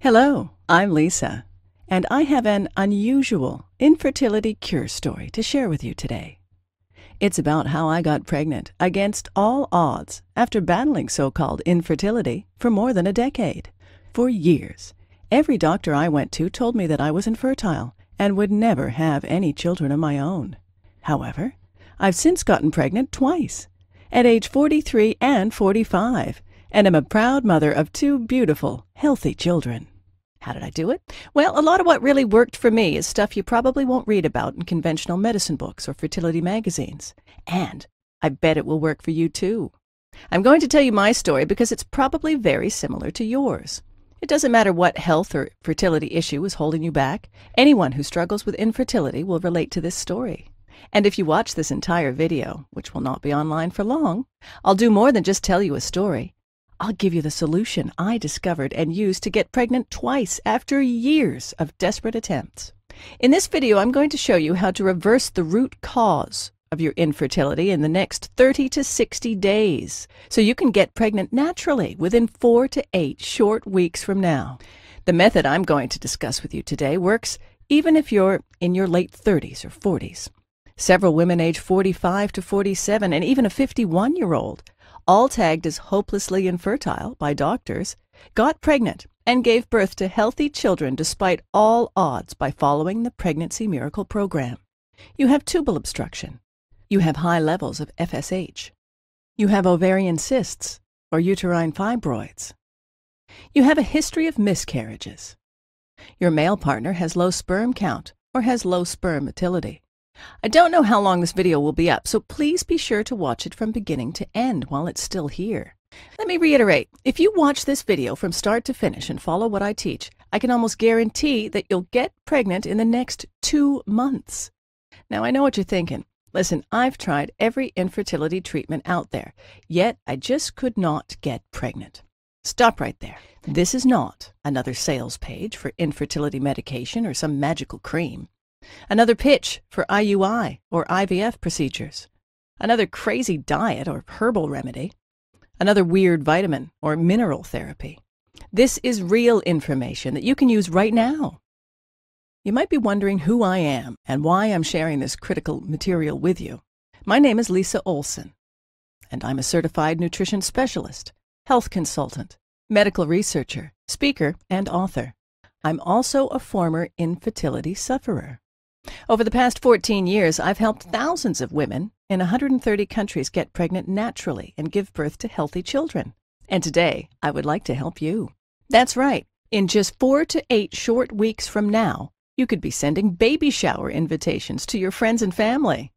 Hello, I'm Lisa, and I have an unusual infertility cure story to share with you today. It's about how I got pregnant against all odds after battling so-called infertility for more than a decade. For years, every doctor I went to told me that I was infertile and would never have any children of my own. However, I've since gotten pregnant twice, at age 43 and 45, and am a proud mother of two beautiful, healthy children. How did I do it? Well, a lot of what really worked for me is stuff you probably won't read about in conventional medicine books or fertility magazines. And I bet it will work for you too. I'm going to tell you my story because it's probably very similar to yours. It doesn't matter what health or fertility issue is holding you back. Anyone who struggles with infertility will relate to this story. And if you watch this entire video, which will not be online for long, I'll do more than just tell you a story. I'll give you the solution I discovered and used to get pregnant twice after years of desperate attempts. In this video, I'm going to show you how to reverse the root cause of your infertility in the next 30 to 60 days, so you can get pregnant naturally within 4 to 8 short weeks from now. The method I'm going to discuss with you today works even if you're in your late 30s or 40s. Several women age 45 to 47 and even a 51-year-old, all tagged as hopelessly infertile by doctors, got pregnant and gave birth to healthy children despite all odds by following the Pregnancy Miracle program. You have tubal obstruction. You have high levels of FSH. You have ovarian cysts or uterine fibroids. You have a history of miscarriages. Your male partner has low sperm count or has low sperm motility. I don't know how long this video will be up, so please be sure to watch it from beginning to end while it's still here. Let me reiterate, if you watch this video from start to finish and follow what I teach, I can almost guarantee that you'll get pregnant in the next 2 months. Now, I know what you're thinking. Listen, I've tried every infertility treatment out there, yet I just could not get pregnant. Stop right there. This is not another sales page for infertility medication or some magical cream. Another pitch for IUI or IVF procedures. Another crazy diet or herbal remedy. Another weird vitamin or mineral therapy. This is real information that you can use right now. You might be wondering who I am and why I'm sharing this critical material with you. My name is Lisa Olson, and I'm a certified nutrition specialist, health consultant, medical researcher, speaker, and author. I'm also a former infertility sufferer. Over the past 14 years, I've helped thousands of women in 130 countries get pregnant naturally and give birth to healthy children. And today, I would like to help you. That's right. In just 4 to 8 short weeks from now, you could be sending baby shower invitations to your friends and family.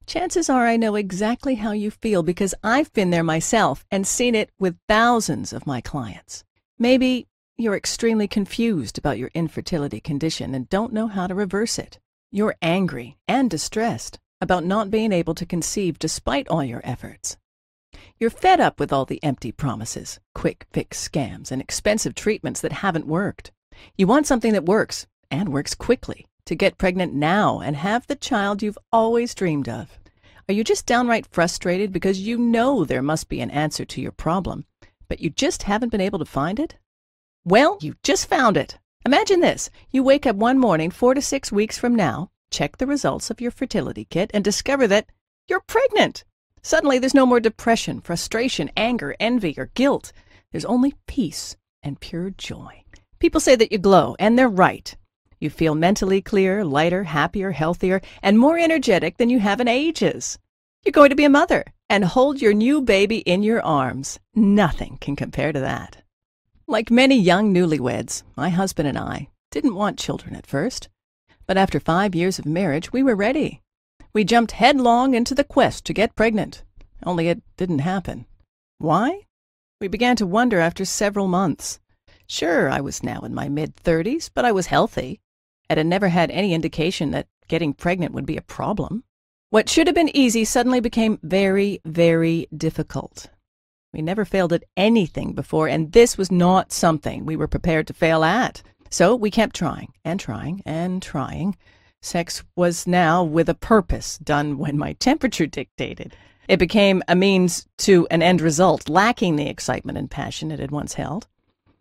Chances are I know exactly how you feel because I've been there myself and seen it with thousands of my clients. Maybe you're extremely confused about your infertility condition and don't know how to reverse it. You're angry and distressed about not being able to conceive despite all your efforts. You're fed up with all the empty promises, quick fix scams, and expensive treatments that haven't worked. You want something that works, and works quickly, to get pregnant now and have the child you've always dreamed of. Are you just downright frustrated because you know there must be an answer to your problem, but you just haven't been able to find it? Well, you just found it. Imagine this. You wake up one morning 4 to 6 weeks from now, check the results of your fertility kit, and discover that you're pregnant. Suddenly, there's no more depression, frustration, anger, envy, or guilt. There's only peace and pure joy. People say that you glow, and they're right. You feel mentally clearer, lighter, happier, healthier, and more energetic than you have in ages. You're going to be a mother and hold your new baby in your arms. Nothing can compare to that. Like many young newlyweds, my husband and I didn't want children at first. But after 5 years of marriage, we were ready. We jumped headlong into the quest to get pregnant. Only it didn't happen. Why? We began to wonder after several months. Sure, I was now in my mid-30s, but I was healthy, and had never had any indication that getting pregnant would be a problem. What should have been easy suddenly became very, very difficult. We never failed at anything before, and this was not something we were prepared to fail at. So we kept trying and trying and trying. Sex was now with a purpose, done when my temperature dictated. It became a means to an end result, lacking the excitement and passion it had once held.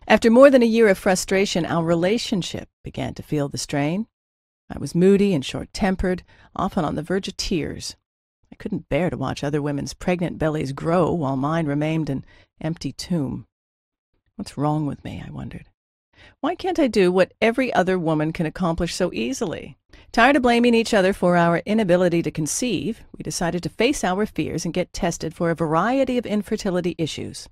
After more than a year of frustration, our relationship began to feel the strain. I was moody and short-tempered, often on the verge of tears. I couldn't bear to watch other women's pregnant bellies grow while mine remained an empty tomb. What's wrong with me, I wondered. Why can't I do what every other woman can accomplish so easily? Tired of blaming each other for our inability to conceive, we decided to face our fears and get tested for a variety of infertility issues.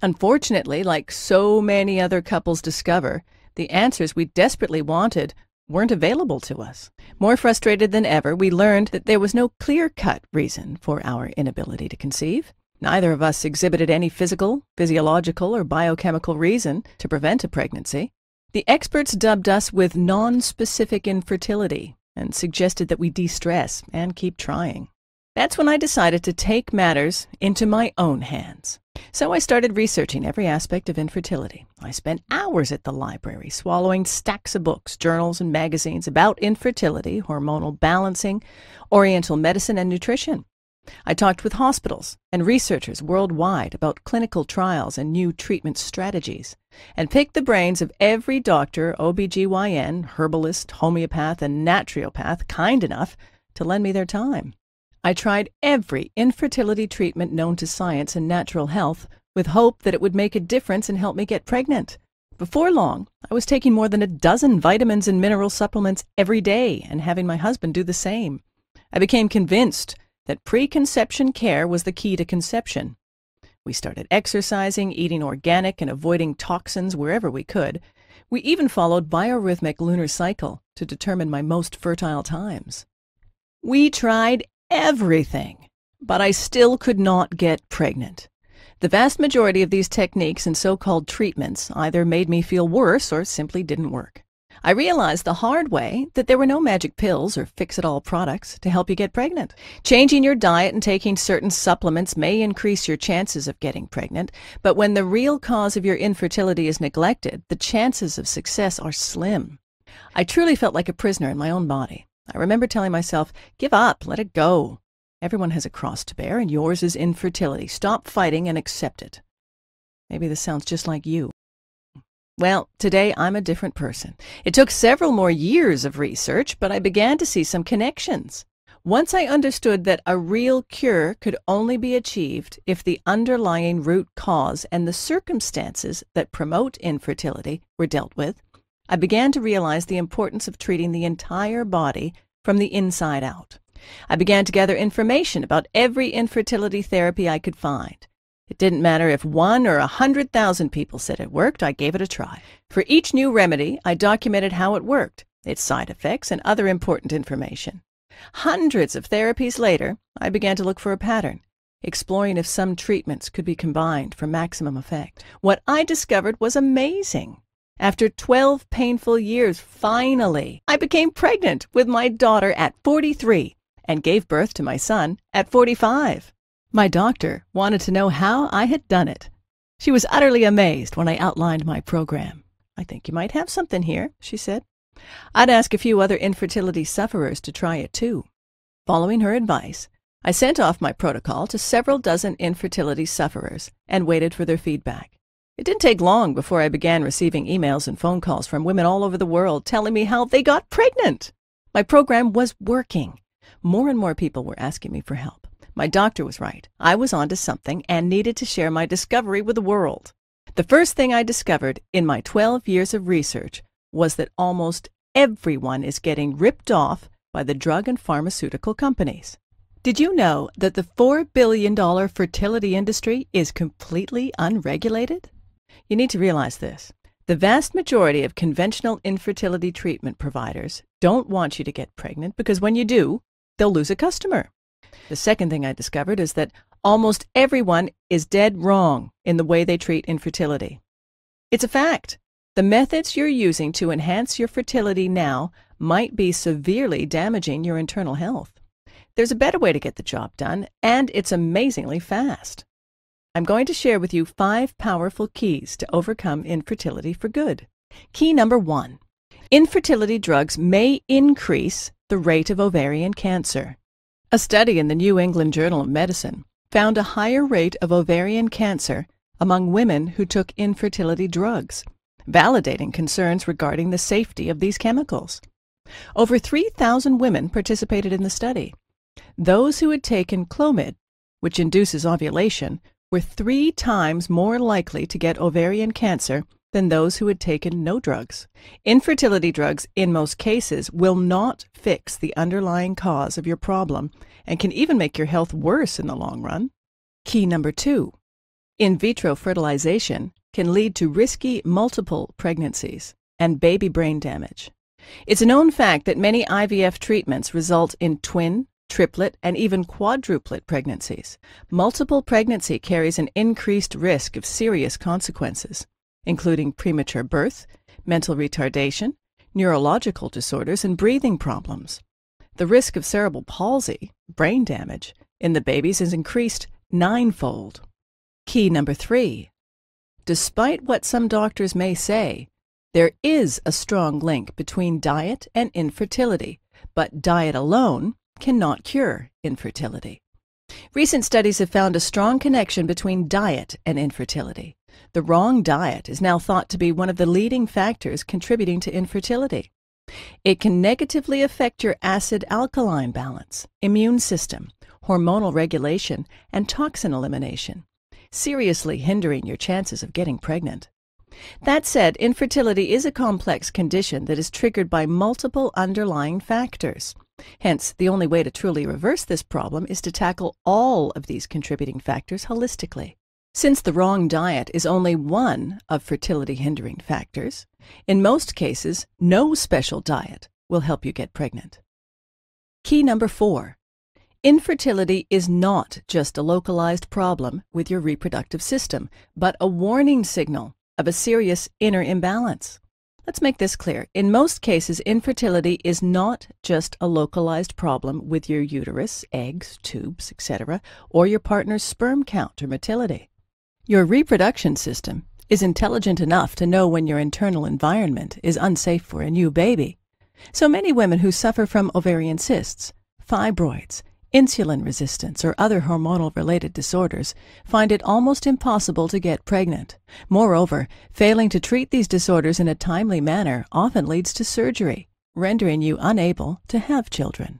Unfortunately, like so many other couples discover, the answers we desperately wanted weren't available to us. More frustrated than ever, we learned that there was no clear-cut reason for our inability to conceive. Neither of us exhibited any physical, physiological, or biochemical reason to prevent a pregnancy. The experts dubbed us with non-specific infertility and suggested that we de-stress and keep trying. That's when I decided to take matters into my own hands. So I started researching every aspect of infertility. I spent hours at the library, swallowing stacks of books, journals, and magazines about infertility, hormonal balancing, oriental medicine, and nutrition. I talked with hospitals and researchers worldwide about clinical trials and new treatment strategies, and picked the brains of every doctor, OBGYN, herbalist, homeopath, and naturopath kind enough to lend me their time. I tried every infertility treatment known to science and natural health with hope that it would make a difference and help me get pregnant. Before long, I was taking more than a dozen vitamins and mineral supplements every day and having my husband do the same. I became convinced that preconception care was the key to conception. We started exercising, eating organic, and avoiding toxins wherever we could. We even followed biorhythmic lunar cycle to determine my most fertile times. We tried everything, but I still could not get pregnant. The vast majority of these techniques and so-called treatments either made me feel worse or simply didn't work. I realized the hard way that there were no magic pills or fix-it-all products to help you get pregnant. Changing your diet and taking certain supplements may increase your chances of getting pregnant, but when the real cause of your infertility is neglected, the chances of success are slim. I truly felt like a prisoner in my own body. I remember telling myself, give up, let it go. Everyone has a cross to bear, and yours is infertility. Stop fighting and accept it. Maybe this sounds just like you. Well, today I'm a different person. It took several more years of research, but I began to see some connections. Once I understood that a real cure could only be achieved if the underlying root cause and the circumstances that promote infertility were dealt with, I began to realize the importance of treating the entire body from the inside out. I began to gather information about every infertility therapy I could find. It didn't matter if 1 or 100,000 people said it worked, I gave it a try. For each new remedy, I documented how it worked, its side effects, and other important information. Hundreds of therapies later, I began to look for a pattern, exploring if some treatments could be combined for maximum effect. What I discovered was amazing. After 12 painful years, finally, I became pregnant with my daughter at 43 and gave birth to my son at 45. My doctor wanted to know how I had done it. She was utterly amazed when I outlined my program. I think you might have something here, she said. I'd ask a few other infertility sufferers to try it too. Following her advice, I sent off my protocol to several dozen infertility sufferers and waited for their feedback. It didn't take long before I began receiving emails and phone calls from women all over the world telling me how they got pregnant. My program was working. More and more people were asking me for help. My doctor was right. I was onto something and needed to share my discovery with the world. The first thing I discovered in my 12 years of research was that almost everyone is getting ripped off by the drug and pharmaceutical companies. Did you know that the $4 billion fertility industry is completely unregulated? You need to realize this. The vast majority of conventional infertility treatment providers don't want you to get pregnant because when you do, they'll lose a customer. The second thing I discovered is that almost everyone is dead wrong in the way they treat infertility. It's a fact. The methods you're using to enhance your fertility now might be severely damaging your internal health. There's a better way to get the job done, and it's amazingly fast. I'm going to share with you 5 powerful keys to overcome infertility for good. Key number 1. Infertility drugs may increase the rate of ovarian cancer. A study in the New England Journal of Medicine found a higher rate of ovarian cancer among women who took infertility drugs, validating concerns regarding the safety of these chemicals. Over 3,000 women participated in the study. Those who had taken Clomid, which induces ovulation, were 3 times more likely to get ovarian cancer than those who had taken no drugs. Infertility drugs, in most cases, will not fix the underlying cause of your problem and can even make your health worse in the long run. Key number 2. In vitro fertilization can lead to risky multiple pregnancies and baby brain damage. It's a known fact that many IVF treatments result in twin, triplet, and even quadruplet pregnancies. Multiple pregnancy carries an increased risk of serious consequences, including premature birth, mental retardation, neurological disorders, and breathing problems. The risk of cerebral palsy, brain damage, in the babies is increased 9-fold. Key number 3. Despite what some doctors may say, there is a strong link between diet and infertility, but diet alone cannot cure infertility. Recent studies have found a strong connection between diet and infertility. The wrong diet is now thought to be one of the leading factors contributing to infertility. It can negatively affect your acid-alkaline balance, immune system, hormonal regulation, and toxin elimination, seriously hindering your chances of getting pregnant. That said, infertility is a complex condition that is triggered by multiple underlying factors. Hence, the only way to truly reverse this problem is to tackle all of these contributing factors holistically. Since the wrong diet is only one of fertility-hindering factors, in most cases, no special diet will help you get pregnant. Key number 4. Infertility is not just a localized problem with your reproductive system, but a warning signal of a serious inner imbalance. Let's make this clear. In most cases, infertility is not just a localized problem with your uterus, eggs, tubes, etc., or your partner's sperm count or motility. Your reproduction system is intelligent enough to know when your internal environment is unsafe for a new baby. So many women who suffer from ovarian cysts, fibroids, insulin resistance, or other hormonal-related disorders find it almost impossible to get pregnant. Moreover, failing to treat these disorders in a timely manner often leads to surgery, rendering you unable to have children.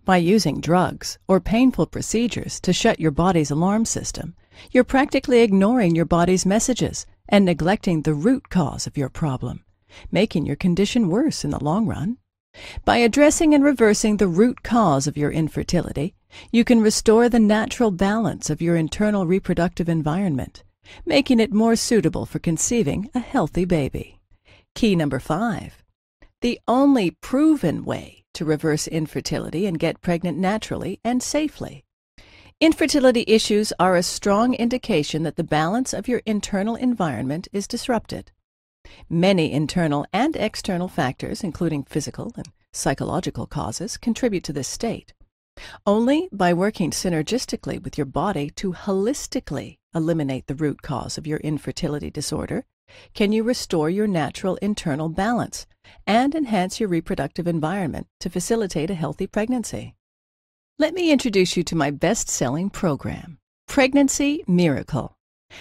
By using drugs or painful procedures to shut your body's alarm system, you're practically ignoring your body's messages and neglecting the root cause of your problem, making your condition worse in the long run. By addressing and reversing the root cause of your infertility, you can restore the natural balance of your internal reproductive environment, making it more suitable for conceiving a healthy baby. Key number 5. The only proven way to reverse infertility and get pregnant naturally and safely. Infertility issues are a strong indication that the balance of your internal environment is disrupted. Many internal and external factors, including physical and psychological causes, contribute to this state. Only by working synergistically with your body to holistically eliminate the root cause of your infertility disorder can you restore your natural internal balance and enhance your reproductive environment to facilitate a healthy pregnancy. Let me introduce you to my best-selling program, Pregnancy Miracle,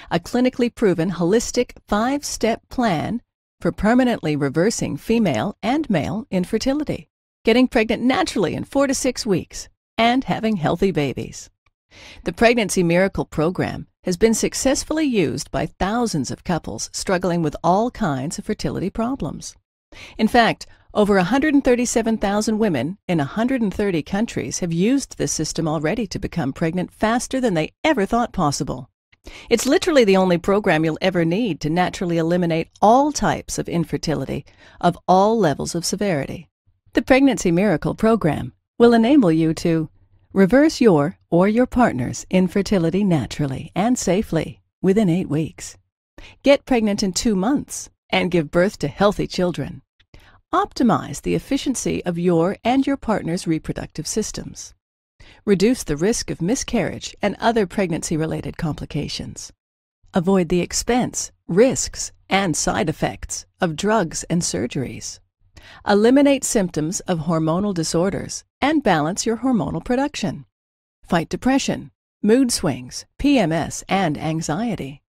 a clinically proven holistic 5-step plan for permanently reversing female and male infertility, getting pregnant naturally in 4 to 6 weeks, and having healthy babies. The Pregnancy Miracle program has been successfully used by thousands of couples struggling with all kinds of fertility problems. In fact, over 137,000 women in 130 countries have used this system already to become pregnant faster than they ever thought possible. It's literally the only program you'll ever need to naturally eliminate all types of infertility of all levels of severity. The Pregnancy Miracle program will enable you to reverse your or your partner's infertility naturally and safely within 8 weeks. Get pregnant in 2 months and give birth to healthy children. Optimize the efficiency of your and your partner's reproductive systems. Reduce the risk of miscarriage and other pregnancy-related complications. Avoid the expense, risks, and side effects of drugs and surgeries. Eliminate symptoms of hormonal disorders and balance your hormonal production. Fight depression, mood swings, PMS, and anxiety.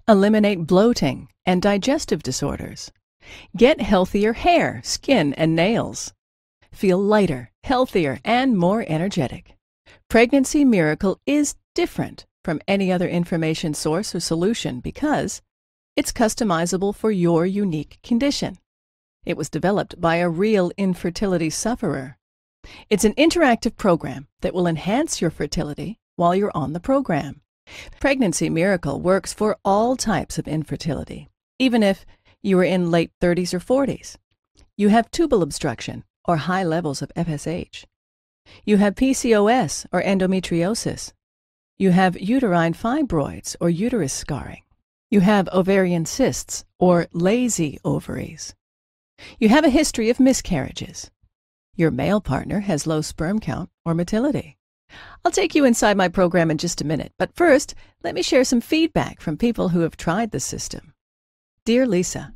Eliminate bloating and digestive disorders. Get healthier hair, skin, and nails. Feel lighter, healthier, and more energetic. Pregnancy Miracle is different from any other information source or solution because it's customizable for your unique condition. It was developed by a real infertility sufferer. It's an interactive program that will enhance your fertility while you're on the program. Pregnancy Miracle works for all types of infertility, even if you are in late 30s or 40s. You have tubal obstruction or high levels of FSH. You have PCOS or endometriosis. You have uterine fibroids or uterus scarring. You have ovarian cysts or lazy ovaries. You have a history of miscarriages. Your male partner has low sperm count or motility. I'll take you inside my program in just a minute, but first, let me share some feedback from people who have tried the system. Dear Lisa,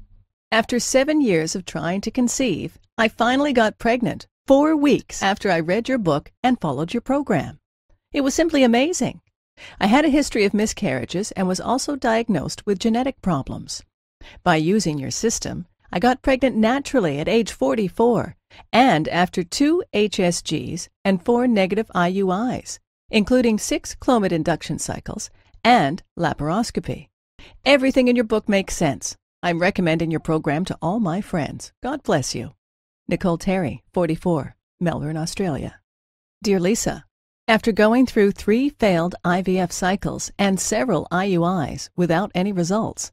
after 7 years of trying to conceive, I finally got pregnant 4 weeks after I read your book and followed your program. It was simply amazing. I had a history of miscarriages and was also diagnosed with genetic problems. By using your system, I got pregnant naturally at age 44 and after 2 HSGs and 4 negative IUIs, including 6 Clomid induction cycles and laparoscopy. Everything in your book makes sense. I'm recommending your program to all my friends. God bless you. Nicole Terry, 44, Melbourne, Australia. Dear Lisa, after going through 3 failed IVF cycles and several IUIs without any results,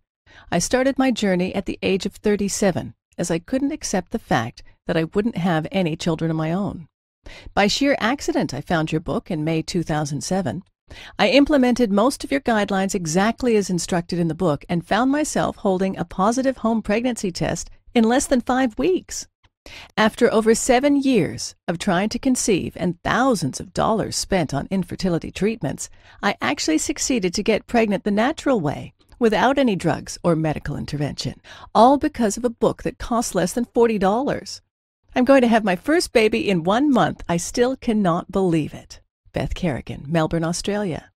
I started my journey at the age of 37 as I couldn't accept the fact that I wouldn't have any children of my own. By sheer accident, I found your book in May 2007. I implemented most of your guidelines exactly as instructed in the book and found myself holding a positive home pregnancy test in less than 5 weeks. After over 7 years of trying to conceive and thousands of dollars spent on infertility treatments, I actually succeeded to get pregnant the natural way, without any drugs or medical intervention, all because of a book that cost less than $40. I'm going to have my first baby in 1 month. I still cannot believe it. Beth Kerrigan, Melbourne, Australia.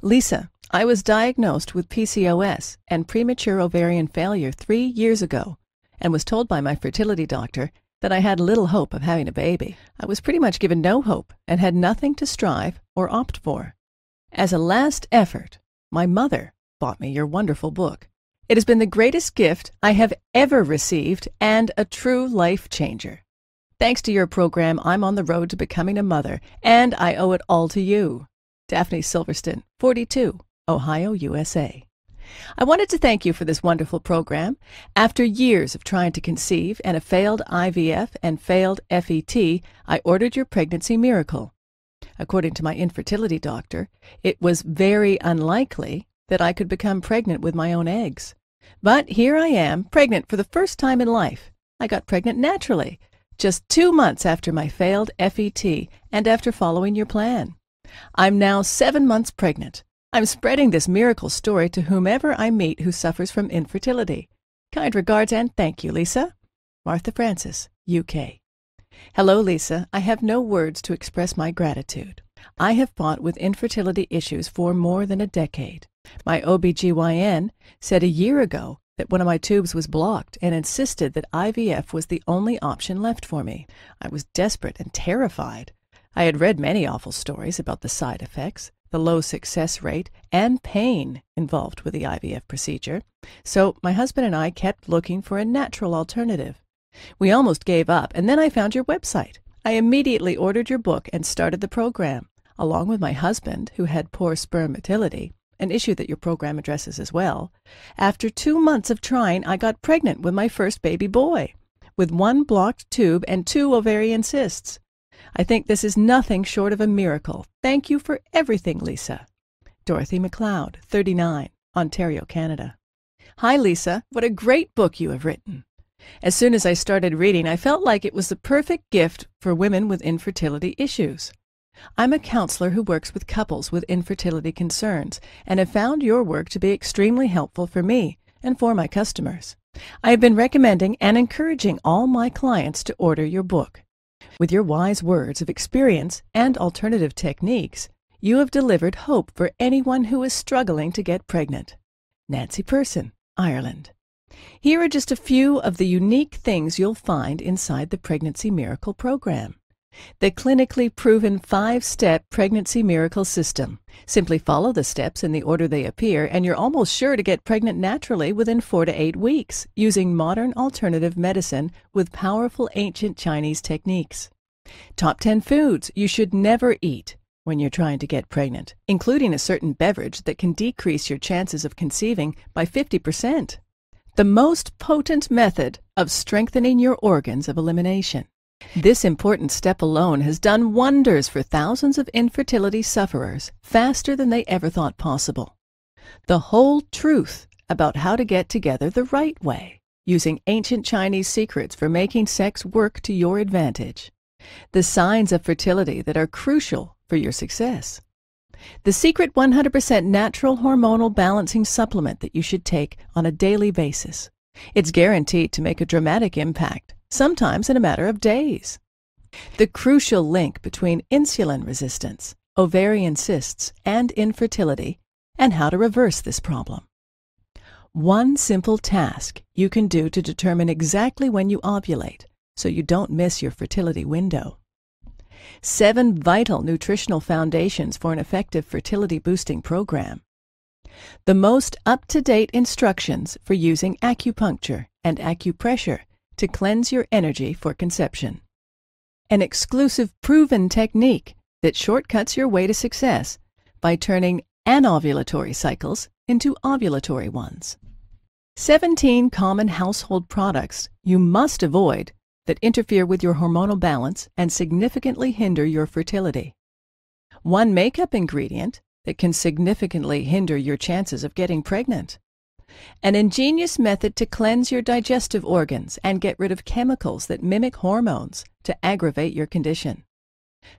Lisa, I was diagnosed with PCOS and premature ovarian failure 3 years ago and was told by my fertility doctor that I had little hope of having a baby. I was pretty much given no hope and had nothing to strive or opt for. As a last effort, my mother bought me your wonderful book. It has been the greatest gift I have ever received and a true life changer. Thanks to your program, I'm on the road to becoming a mother, and I owe it all to you. Daphne Silverston, 42, Ohio, USA. I wanted to thank you for this wonderful program. After years of trying to conceive and a failed IVF and failed FET, I ordered your Pregnancy Miracle. According to my infertility doctor, it was very unlikely that I could become pregnant with my own eggs. But here I am, pregnant for the first time in life. I got pregnant naturally, just 2 months after my failed FET and after following your plan. I'm now 7 months pregnant. I'm spreading this miracle story to whomever I meet who suffers from infertility. Kind regards and thank you, Lisa. Martha Francis, UK. Hello, Lisa. I have no words to express my gratitude. I have fought with infertility issues for more than a decade. My OBGYN said a year ago that one of my tubes was blocked and insisted that IVF was the only option left for me. I was desperate and terrified. I had read many awful stories about the side effects, the low success rate, and pain involved with the IVF procedure, so my husband and I kept looking for a natural alternative. We almost gave up, and then I found your website. I immediately ordered your book and started the program, along with my husband, who had poor sperm motility, an issue that your program addresses as well. After 2 months of trying, I got pregnant with my first baby boy, with 1 blocked tube and 2 ovarian cysts. I think this is nothing short of a miracle. Thank you for everything, Lisa. Dorothy McLeod, 39, Ontario, Canada. Hi, Lisa. What a great book you have written. As soon as I started reading, I felt like it was the perfect gift for women with infertility issues. I'm a counselor who works with couples with infertility concerns and have found your work to be extremely helpful for me and for my customers. I have been recommending and encouraging all my clients to order your book. With your wise words of experience and alternative techniques, you have delivered hope for anyone who is struggling to get pregnant. Nancy Person, Ireland. Here are just a few of the unique things you'll find inside the Pregnancy Miracle program. The clinically proven 5-step Pregnancy Miracle system. Simply follow the steps in the order they appear, and you're almost sure to get pregnant naturally within 4 to 8 weeks, using modern alternative medicine with powerful ancient Chinese techniques. Top 10 foods you should never eat when you're trying to get pregnant, including a certain beverage that can decrease your chances of conceiving by 50%. The most potent method of strengthening your organs of elimination. This important step alone has done wonders for thousands of infertility sufferers faster than they ever thought possible. The whole truth about how to get together the right way, using ancient Chinese secrets for making sex work to your advantage. The signs of fertility that are crucial for your success. The secret 100% natural hormonal balancing supplement that you should take on a daily basis. It's guaranteed to make a dramatic impact, sometimes in a matter of days. The crucial link between insulin resistance, ovarian cysts, and infertility, and how to reverse this problem. One simple task you can do to determine exactly when you ovulate, so you don't miss your fertility window. 7 vital nutritional foundations for an effective fertility boosting program. The most up-to-date instructions for using acupuncture and acupressure to cleanse your energy for conception. An exclusive proven technique that shortcuts your way to success by turning anovulatory cycles into ovulatory ones. 17 common household products you must avoid that interfere with your hormonal balance and significantly hinder your fertility. 1 makeup ingredient that can significantly hinder your chances of getting pregnant. An ingenious method to cleanse your digestive organs and get rid of chemicals that mimic hormones to aggravate your condition.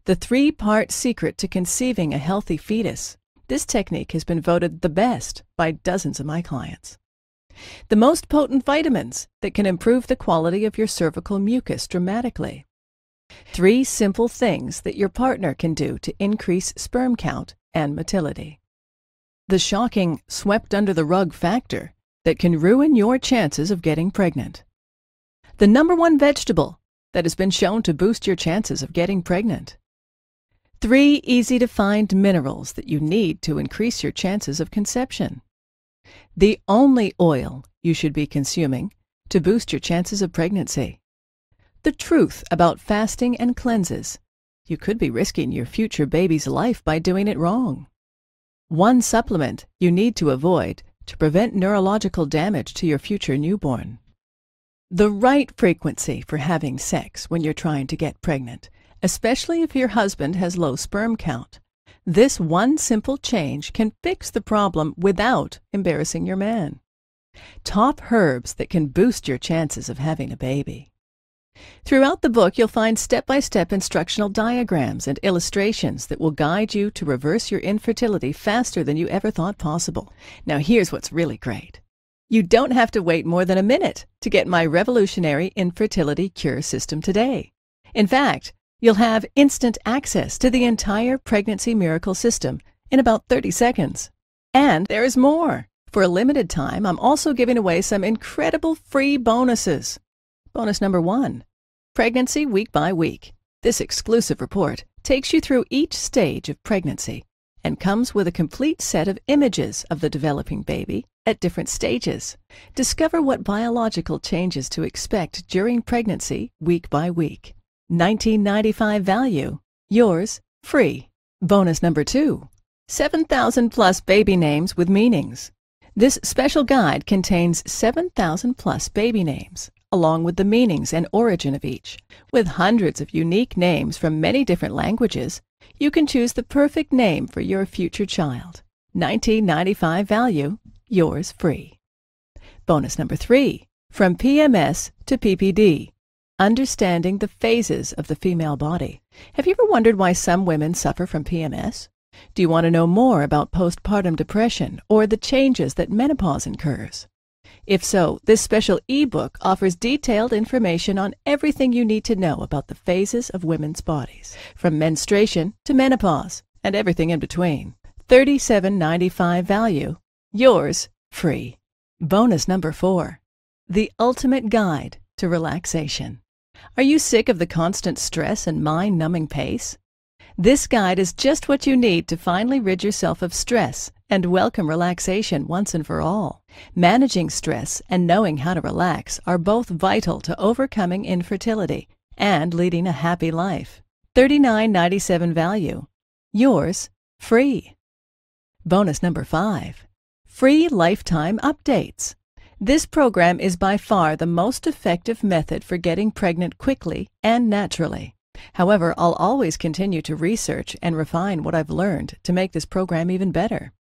The 3-part secret to conceiving a healthy fetus. This technique has been voted the best by dozens of my clients. The most potent vitamins that can improve the quality of your cervical mucus dramatically. 3 simple things that your partner can do to increase sperm count and motility. The shocking swept-under-the-rug factor that can ruin your chances of getting pregnant. The #1 vegetable that has been shown to boost your chances of getting pregnant. 3 easy-to-find minerals that you need to increase your chances of conception. The only oil you should be consuming to boost your chances of pregnancy. The truth about fasting and cleanses. You could be risking your future baby's life by doing it wrong. 1 supplement you need to avoid to prevent neurological damage to your future newborn. The right frequency for having sex when you're trying to get pregnant, especially if your husband has low sperm count. This 1 simple change can fix the problem without embarrassing your man. Top herbs that can boost your chances of having a baby. Throughout the book, you'll find step-by-step instructional diagrams and illustrations that will guide you to reverse your infertility faster than you ever thought possible. Now here's what's really great. You don't have to wait more than a minute to get my revolutionary infertility cure system today. In fact, you'll have instant access to the entire Pregnancy Miracle system in about 30 seconds. And there is more. For a limited time, I'm also giving away some incredible free bonuses. Bonus #1, Pregnancy Week by Week. This exclusive report takes you through each stage of pregnancy and comes with a complete set of images of the developing baby at different stages. Discover what biological changes to expect during pregnancy week by week. $19.95 value. Yours free. Bonus #2, 7,000 plus baby names with meanings. This special guide contains 7,000 plus baby names, along with the meanings and origin of each. With hundreds of unique names from many different languages, you can choose the perfect name for your future child. $19.95 value. Yours free. Bonus #3, from PMS to PPD. Understanding the phases of the female body. Have you ever wondered why some women suffer from PMS? Do you want to know more about postpartum depression or the changes that menopause incurs? If so, this special ebook offers detailed information on everything you need to know about the phases of women's bodies, from menstruation to menopause and everything in between. $37.95 value. Yours free. Bonus number 4. The ultimate guide to relaxation. Are you sick of the constant stress and mind-numbing pace? This guide is just what you need to finally rid yourself of stress and welcome relaxation once and for all. Managing stress and knowing how to relax are both vital to overcoming infertility and leading a happy life. $39.97 value. Yours free. Bonus number 5. Free lifetime updates. This program is by far the most effective method for getting pregnant quickly and naturally. However, I'll always continue to research and refine what I've learned to make this program even better.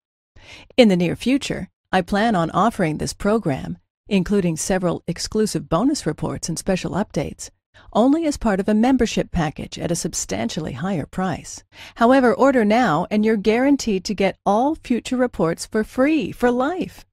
In the near future, I plan on offering this program, including several exclusive bonus reports and special updates, only as part of a membership package at a substantially higher price. However, order now and you're guaranteed to get all future reports for free for life.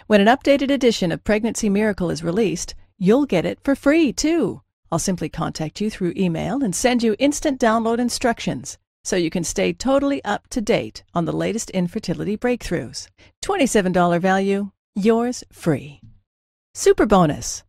When an updated edition of Pregnancy Miracle is released, you'll get it for free too. I'll simply contact you through email and send you instant download instructions so you can stay totally up to date on the latest infertility breakthroughs. $27 value, yours free. Super bonus.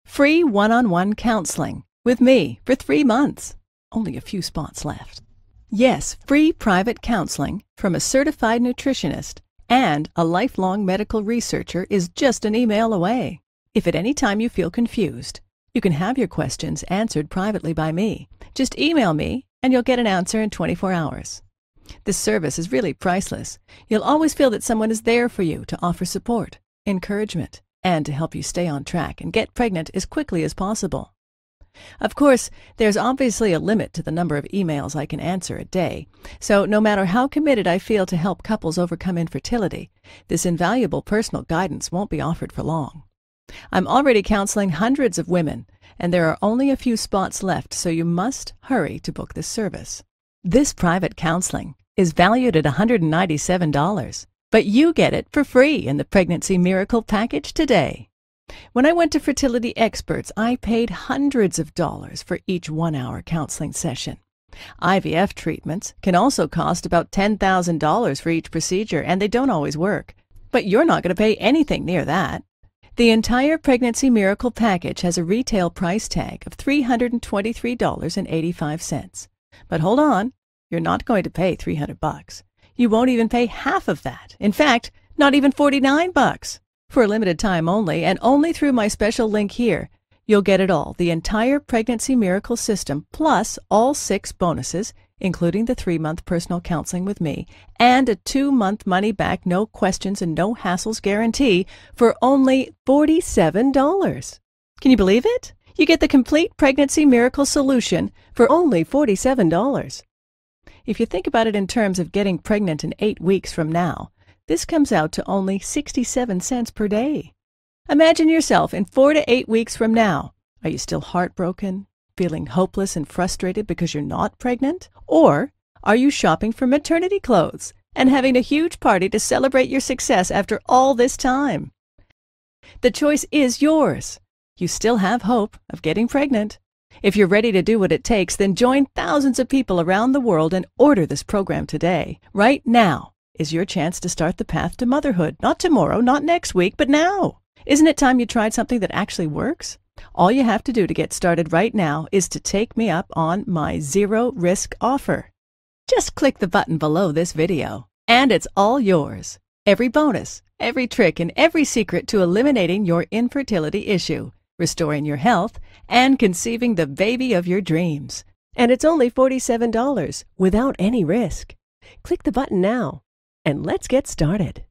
Free one-on-one counseling with me for 3 months. Only a few spots left. Yes, free private counseling from a certified nutritionist and a lifelong medical researcher is just an email away. If at any time you feel confused, you can have your questions answered privately by me. Just email me and you'll get an answer in 24 hours. This service is really priceless. You'll always feel that someone is there for you to offer support, encouragement, and to help you stay on track and get pregnant as quickly as possible. Of course, there's obviously a limit to the number of emails I can answer a day, so no matter how committed I feel to help couples overcome infertility, this invaluable personal guidance won't be offered for long. I'm already counseling hundreds of women, and there are only a few spots left, so you must hurry to book this service. This private counseling is valued at $197, but you get it for free in the Pregnancy Miracle package today. When I went to fertility experts, I paid hundreds of dollars for each 1-hour counseling session. IVF treatments can also cost about $10,000 for each procedure, and they don't always work. But you're not going to pay anything near that. The entire Pregnancy Miracle package has a retail price tag of $323.85. But hold on, you're not going to pay $300. You won't even pay half of that. In fact, not even $49. For a limited time only, and only through my special link here, you'll get it all, the entire Pregnancy Miracle system, plus all 6 bonuses, including the 3-month personal counseling with me, and a 2-month money-back, no questions and no hassles guarantee for only $47. Can you believe it? You get the complete Pregnancy Miracle solution for only $47. If you think about it in terms of getting pregnant in 8 weeks from now, this comes out to only 67 cents per day. Imagine yourself in 4 to 8 weeks from now. Are you still heartbroken, feeling hopeless and frustrated because you're not pregnant? Or are you shopping for maternity clothes and having a huge party to celebrate your success after all this time? The choice is yours. You still have hope of getting pregnant. If you're ready to do what it takes, then join thousands of people around the world and order this program today. Right now is your chance to start the path to motherhood. Not tomorrow, not next week, but now. Isn't it time you tried something that actually works? All you have to do to get started right now is to take me up on my zero-risk offer. Just click the button below this video, and it's all yours. Every bonus, every trick, and every secret to eliminating your infertility issue, restoring your health, and conceiving the baby of your dreams. And it's only $47 without any risk. Click the button now, and let's get started.